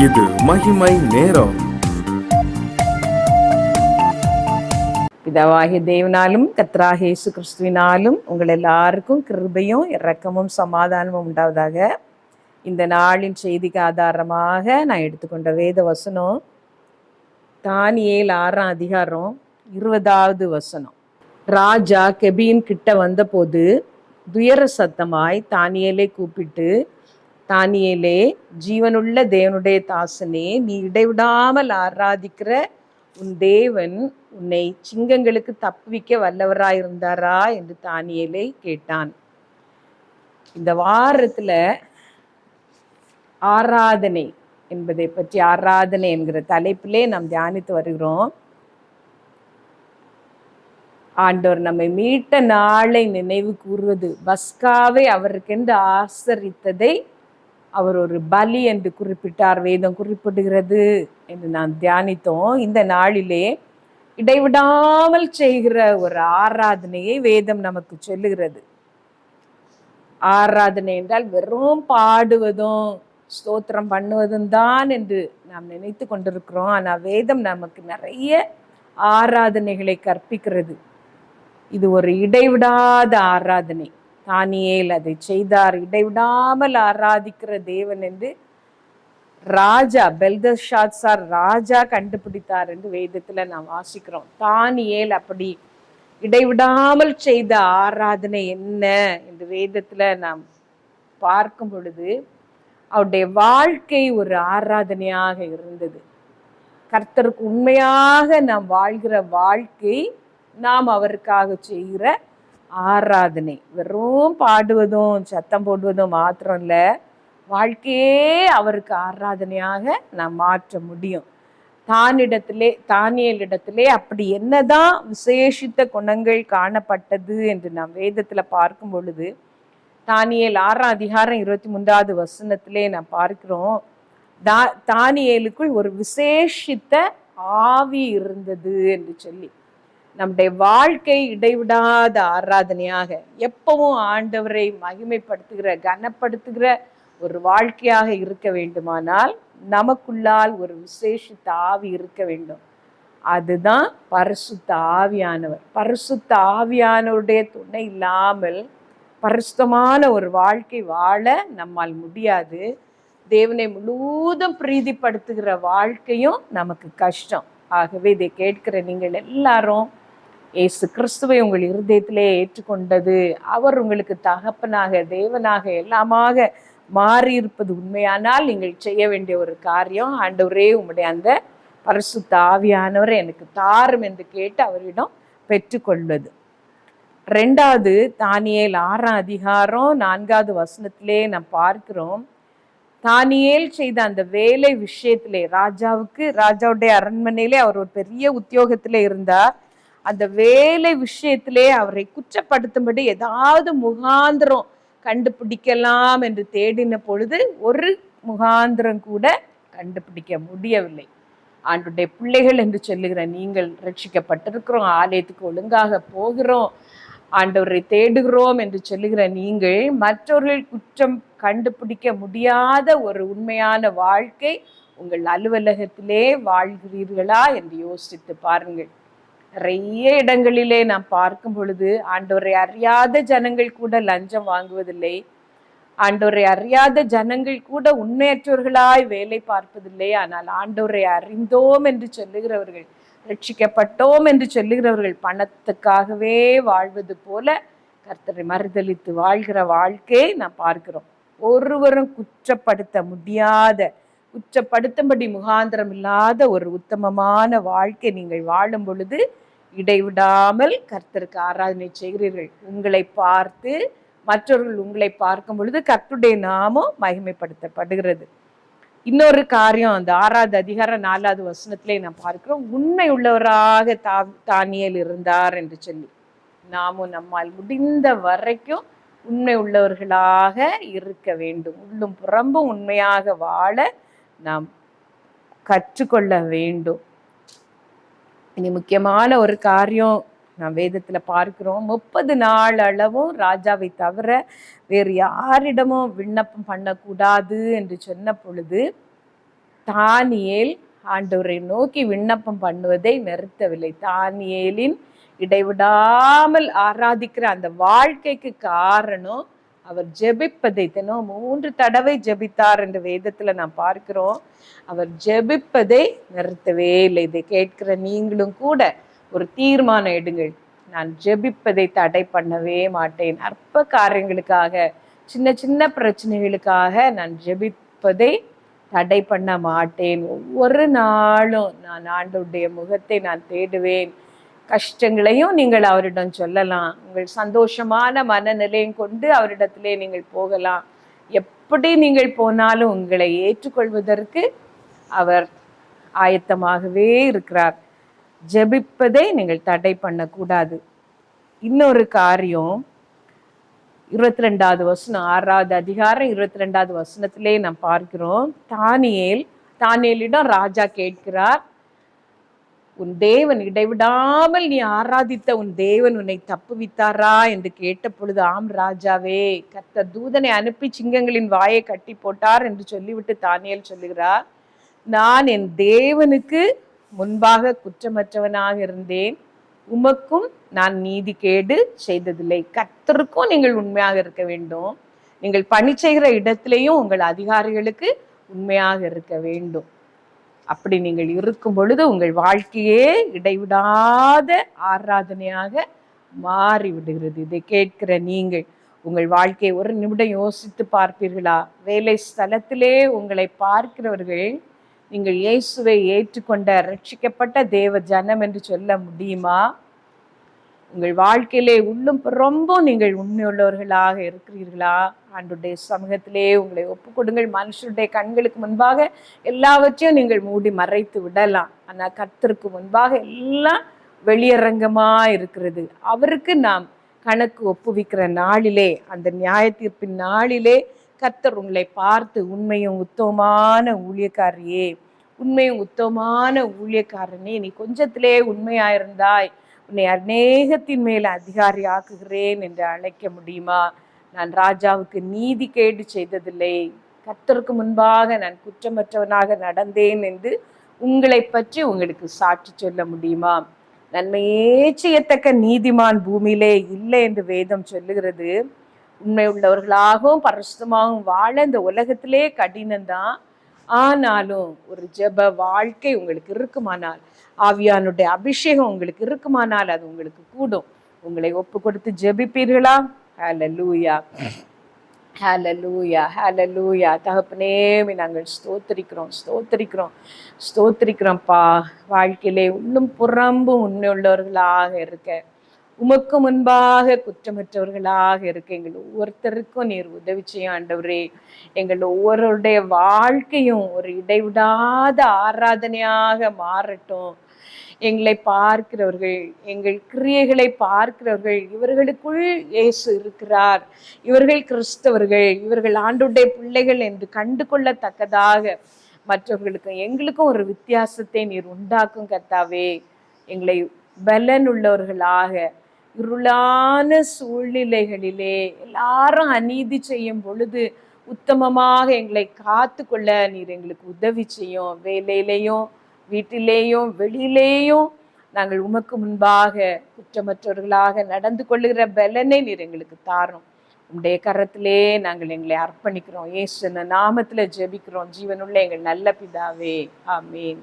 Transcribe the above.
இது மகிமை நேரம். பிதாவாகிய தேவனாலும் கர்த்தராகிய இயேசு கிறிஸ்துவினாலும் உங்கள் எல்லாருக்கும் கிருபையும் இரக்கமும் சமாதானமும் உண்டாவதாக. இந்த நாளின் செய்திக்கு ஆதாரமாக நான் எடுத்துக்கொண்ட வேத வசனம் தானியேல் 6ஆம் அதிகாரம் 20வது வசனம். ராஜா கெபியின் கிட்ட வந்தபோது துயர சத்தமாய் தானியேலை கூப்பிட்டு, தானியேலே, ஜீவனுள்ள தேவனுடைய தாசனே, நீ இடைவிடாமல் ஆராதிக்கிற உன் தேவன் உன்னை சிங்கங்களுக்கு தப்புவிக்க வல்லவராயிருந்தாரா என்று தானியேலை கேட்டான். இந்த வாரத்துல ஆராதனை என்பதை பற்றி, ஆராதனை என்கிற தலைப்பிலே நாம் தியானித்து வருகிறோம். ஆண்டவர் நம்மை மீட்ட நாளை நினைவு கூறுவது, பஸ்காவை அவருக்கென்று ஆசரித்ததை அவர் ஒரு பலி என்று குறிப்பிட்டார், வேதம் குறிப்பிடுகிறது என்று நாம் தியானித்தோம். இந்த நாளிலே இடைவிடாமல் செய்கிற ஒரு ஆராதனையை வேதம் நமக்கு சொல்லுகிறது. ஆராதனை என்றால் வெறும் பாடுவதும் ஸ்தோத்திரம் பண்ணுவதும் தான் என்று நாம் நினைத்து கொண்டிருக்கிறோம். ஆனால் வேதம் நமக்கு நிறைய ஆராதனைகளை கற்பிக்கிறது. இது ஒரு இடைவிடாத ஆராதனை. தானியேல் அதை செய்தார். இடைவிடாமல் ஆராதிக்கிற தேவன் என்று ராஜா பெல்தஷாத்சார் ராஜா கண்டுபிடித்தார் என்று வேதத்துல நாம் வாசிக்கிறோம். தானியேல் அப்படி இடைவிடாமல் செய்த ஆராதனை என்ன என்று வேதத்துல நாம் பார்க்கும் பொழுது அவருடைய வாழ்க்கை ஒரு ஆராதனையாக இருந்தது. கர்த்தருக்கு உண்மையாக நாம் வாழ்கிற வாழ்க்கை நாம் அவருக்காக செய்கிற ஆராதனை. வெறும் பாடுவதும் சத்தம் போடுவதும் மாத்திரம் இல்லை, வாழ்க்கையே அவருக்கு ஆராதனையாக நாம் மாற்ற முடியும். தானியேலிடத்திலே அப்படி என்னதான் விசேஷித்த குணங்கள் காணப்பட்டது என்று நாம் வேதத்துல பார்க்கும் பொழுது, தானியேல் 6ஆம் அதிகாரம் 23வது வசனத்திலே நாம் பார்க்கிறோம், தானியேலுக்குள் ஒரு விசேஷித்த ஆவி இருந்தது என்று சொல்லி. நம்முடைய வாழ்க்கை இடைவிடாத ஆராதனையாக, எப்பவும் ஆண்டவரை மகிமைப்படுத்துகிற கனப்படுத்துகிற ஒரு வாழ்க்கையாக இருக்க வேண்டுமானால் நமக்குள்ளால் ஒரு விசேஷித்த ஆவி இருக்க வேண்டும். அதுதான் பரிசுத்த ஆவியானவர். பரிசுத்த ஆவியானவருடைய துணை இல்லாமல் பரிசுத்தமான ஒரு வாழ்க்கை வாழ நம்மால் முடியாது. தேவனை முழுவதும் பிரீதிப்படுத்துகிற வாழ்க்கையும் நமக்கு கஷ்டம். ஆகவே இதை கேட்கிற நீங்கள் எல்லாரும் இயேசு கிறிஸ்துவை உங்கள் இருதயத்திலே ஏற்றுக்கொண்டது, அவர் உங்களுக்கு தகப்பனாக தேவனாக எல்லாமாக மாறியிருப்பது உண்மையானால் நீங்கள் செய்ய வேண்டிய ஒரு காரியம், ஆண்டவரே உம்முடைய அந்த பரிசுத்த ஆவியானவரை எனக்கு தாரும் என்று கேட்டு அவரிடம் பெற்றுக்கொள்வது. 2வது தானியேல் 6ஆம் அதிகாரம் 4வது வசனத்திலே நாம் பார்க்கிறோம், தானியேல் செய்த அந்த வேலை விஷயத்திலே ராஜாவுடைய அரண்மனையிலே அவர் ஒரு பெரிய உத்தியோகத்திலே இருந்தார். அந்த வேலை விஷயத்திலே அவரை குற்றப்படுத்தும்படி ஏதாவது முகாந்திரம் கண்டுபிடிக்கலாம் என்று தேடின பொழுது ஒரு முகாந்திரம் கூட கண்டுபிடிக்க முடியவில்லை. ஆண்டுடைய பிள்ளைகள் என்று சொல்லுகிற நீங்கள் ரட்சிக்கப்பட்டிருக்கிறோம், ஆலயத்துக்கு ஒழுங்காக போகிறோம், ஆண்டவரை தேடுகிறோம் என்று சொல்லுகிற நீங்கள் மற்றவர்கள் குற்றம் கண்டுபிடிக்க முடியாத ஒரு உண்மையான வாழ்க்கை உங்கள் அலுவலகத்திலே வாழ்கிறீர்களா என்று யோசித்து பாருங்கள். நிறைய இடங்களிலே நாம் பார்க்கும் பொழுது ஆண்டவரை அறியாத ஜனங்கள் கூட லஞ்சம் வாங்குவதில்லை, ஆண்டவரை அறியாத ஜனங்கள் கூட உண்மையற்றவர்களாய் வேலை பார்ப்பதில்லை. ஆனால் ஆண்டவரை அறிந்தோம் என்று சொல்லுகிறவர்கள், ரட்சிக்கப்பட்டோம் என்று சொல்லுகிறவர்கள் பணத்துக்காகவே வாழ்வது போல கர்த்தரை மறுதலித்து வாழ்கிற வாழ்க்கையை நாம் பார்க்கிறோம். ஒருவரும் குற்றப்படுத்தும்படி முகாந்திரம் இல்லாத ஒரு உத்தமமான வாழ்க்கை நீங்கள் வாழும் பொழுது இடைவிடாமல் கர்த்தருக்கு ஆராதனை செய்கிறீர்கள். உங்களை பார்த்து மற்றவர்கள் உங்களை பார்க்கும் பொழுது கர்த்தருடைய நாமம் மகிமைப்படுத்தப்படுகிறது. இன்னொரு காரியம், அந்த 6வது அதிகாரம் 4வது வசனத்திலே நாம் பார்க்கிறோம், உண்மை உள்ளவராக தானியேல் இருந்தார் என்று சொல்லி. நாமும் நம்மால் முடிந்த வரைக்கும் உண்மை உள்ளவர்களாக இருக்க வேண்டும். உள்ளும் புறம்பும் உண்மையாக வாழ நாம் கற்றுக்கொள்ள வேண்டும். இனி முக்கியமான ஒரு காரியம் நாம் வேதத்துல பார்க்கிறோம், 30 நாள் அளவும் ராஜாவை தவிர வேறு யாரிடமும் விண்ணப்பம் பண்ணக்கூடாது என்று சொன்ன பொழுது தானியேல் ஆண்டவரை நோக்கி விண்ணப்பம் பண்ணுவதை நிறுத்தவில்லை. தானியேலின் இடைவிடாமல் ஆராதிக்கிற அந்த வாழ்க்கைக்கு காரணம் அவர் ஜெபிப்பதை, தினம் 3 தடவை ஜெபித்தார் என்று வேதத்துல நாம் பார்க்கிறோம். அவர் ஜெபிப்பதை நிறுத்தவே இல்லை. இதை கேட்கிற நீங்களும் கூட ஒரு தீர்மானம் எடுங்கள். நான் ஜெபிப்பதை தடை பண்ணவே மாட்டேன். அற்ப காரியங்களுக்காக, சின்ன சின்ன பிரச்சனைகளுக்காக நான் ஜெபிப்பதை தடை பண்ண மாட்டேன். ஒவ்வொரு நாளும் நான் ஆண்டவருடைய முகத்தை நான் தேடுவேன். கஷ்டங்களையும் நீங்கள் அவரிடம் சொல்லலாம். உங்கள் சந்தோஷமான மனநிலையும் கொண்டு அவரிடத்திலே நீங்கள் போகலாம். எப்படி நீங்கள் போனாலும் உங்களை ஏற்றுக்கொள்வதற்கு அவர் ஆயத்தமாகவே இருக்கிறார். ஜெபிப்பதை நீங்கள் தடை பண்ணக்கூடாது. இன்னொரு காரியம், 22வது வசனம், 6வது அதிகாரம் 22வது வசனத்திலே நாம் பார்க்கிறோம். தானியேலிடம் ராஜா கேட்கிறார், உன் தேவன் இடைவிடாமல் நீ ஆராதித்த உன் தேவன் உன்னை தப்புவித்தாரா என்று கேட்ட பொழுது, ஆம் ராஜாவே, கர்த்தர் தூதனை அனுப்பி சிங்கங்களின் வாயை கட்டி போட்டார் என்று சொல்லிவிட்டு தானியேல் சொல்லுகிறார், நான் என் தேவனுக்கு முன்பாக குற்றமற்றவனாக இருந்தேன், உமக்கும் நான் நீதி கேடு செய்ததில்லை. கர்த்தருக்கும் நீங்கள் உண்மையாக இருக்க வேண்டும். நீங்கள் பணி செய்கிற இடத்திலேயும் உங்கள் அதிகாரிகளுக்கு உண்மையாக இருக்க வேண்டும். அப்படி நீங்கள் இருக்கும் பொழுது உங்கள் வாழ்க்கையே இடைவிடாத ஆராதனையாக மாறிவிடுகிறது. இதை கேட்கிற நீங்கள் உங்கள் வாழ்க்கையை ஒரு நிமிடம் யோசித்து பார்ப்பீர்களா? வேலை ஸ்தலத்திலே உங்களை பார்க்கிறவர்கள் நீங்கள் இயேசுவை ஏற்றுக்கொண்ட ரட்சிக்கப்பட்ட தேவ ஜனம் என்று சொல்ல முடியுமா? உங்கள் வாழ்க்கையிலே உள்ளும் ரொம்ப நீங்கள் உண்மையுள்ளவர்களாக இருக்கிறீர்களா? ஆண்டவருடைய சமூகத்திலே உங்களை ஒப்பு கொடுங்கள். மனுஷருடைய கண்களுக்கு முன்பாக எல்லாவற்றையும் நீங்கள் மூடி மறைத்து விடலாம். ஆனால் கர்த்தருக்கு முன்பாக எல்லாம் வெளியரங்கமா இருக்கிறது. அவருக்கு நாம் கணக்கு ஒப்புவிக்கிற நாளிலே, அந்த நியாய தீர்ப்பின் நாளிலே கர்த்தர் உங்களை பார்த்து, உண்மையும் உத்தமமான ஊழியக்காரியே, உண்மையும் உத்தமமான ஊழியக்காரனே, நீ கொஞ்சத்திலே உண்மையாயிருந்தாய், உன்னை அநேகத்தின் மேல் அதிகாரி ஆக்குகிறேன் என்று அழைக்க முடியுமா? நான் ராஜாவுக்கு நீதி கேடு செய்ததில்லை, கர்த்தருக்கு முன்பாக நான் குற்றமற்றவனாக நடந்தேன் என்று உங்களை பற்றி உங்களுக்கு சாட்சி சொல்ல முடியுமா? நன்மையே செய்யத்தக்க நீதிமான் பூமியிலே இல்லை என்று வேதம் சொல்லுகிறது. உண்மை உள்ளவர்களாகவும் பரிசுத்தமாகவும் வாழ இந்த உலகத்திலே கடினம்தான். ஆனாலும் ஒரு ஜெப வாழ்க்கை உங்களுக்கு இருக்குமானால், ஆவியானுடைய அபிஷேகம் உங்களுக்கு இருக்குமானால் அது உங்களுக்கு கூடும். உங்களை ஒப்பு கொடுத்து ஜெபிப்பீர்களா? ஹல்லேலூயா, ஹல்லேலூயா, ஹல்லேலூயா. தகப்பனே, நாங்கள் ஸ்தோத்திரிக்கிறோம்ப்பா. வாழ்க்கையிலே உள்ளும் புறம்பும் உண்மை உள்ளவர்களாக இருக்க, உமக்கு முன்பாக குற்றமற்றவர்களாக இருக்க எங்கள் ஒவ்வொருத்தருக்கும் நீர் உதவி செய்யும் ஆண்டவரே. எங்கள் ஒவ்வொருடைய வாழ்க்கையும் ஒரு இடைவிடாத ஆராதனையாக மாறட்டும். எங்களை பார்க்கிறவர்கள், எங்கள் கிரியைகளை பார்க்கிறவர்கள், இவர்களுக்குள் இயேசு இருக்கிறார், இவர்கள் கிறிஸ்தவர்கள், இவர்கள் ஆண்டவருடைய பிள்ளைகள் என்று கண்டு கொள்ளத்தக்கதாக மற்றவர்களுக்கும் எங்களுக்கும் ஒரு வித்தியாசத்தை நீர் உண்டாக்கும் கர்த்தாவே. எங்களை பலன் உள்ளவர்களாக, இருளான சூழ்நிலைகளிலே எல்லாரும் அநீதி செய்யும் பொழுது உத்தமமாக எங்களை காத்து கொள்ள நீர் எங்களுக்கு உதவி செய்யும். வேலையிலேயும் வீட்டிலேயும் வெளியிலேயும் நாங்கள் உமக்கு முன்பாக குற்றமற்றவர்களாக நடந்து கொள்ளுகிற பலனை நீர் எங்களுக்கு தாரும். உம்முடைய கரத்திலே நாங்கள் எங்களை அர்ப்பணிக்கிறோம். இயேசு நாமத்துல ஜெபிக்கிறோம் ஜீவனுள்ள எங்கள் நல்ல பிதாவே, ஆமீன்.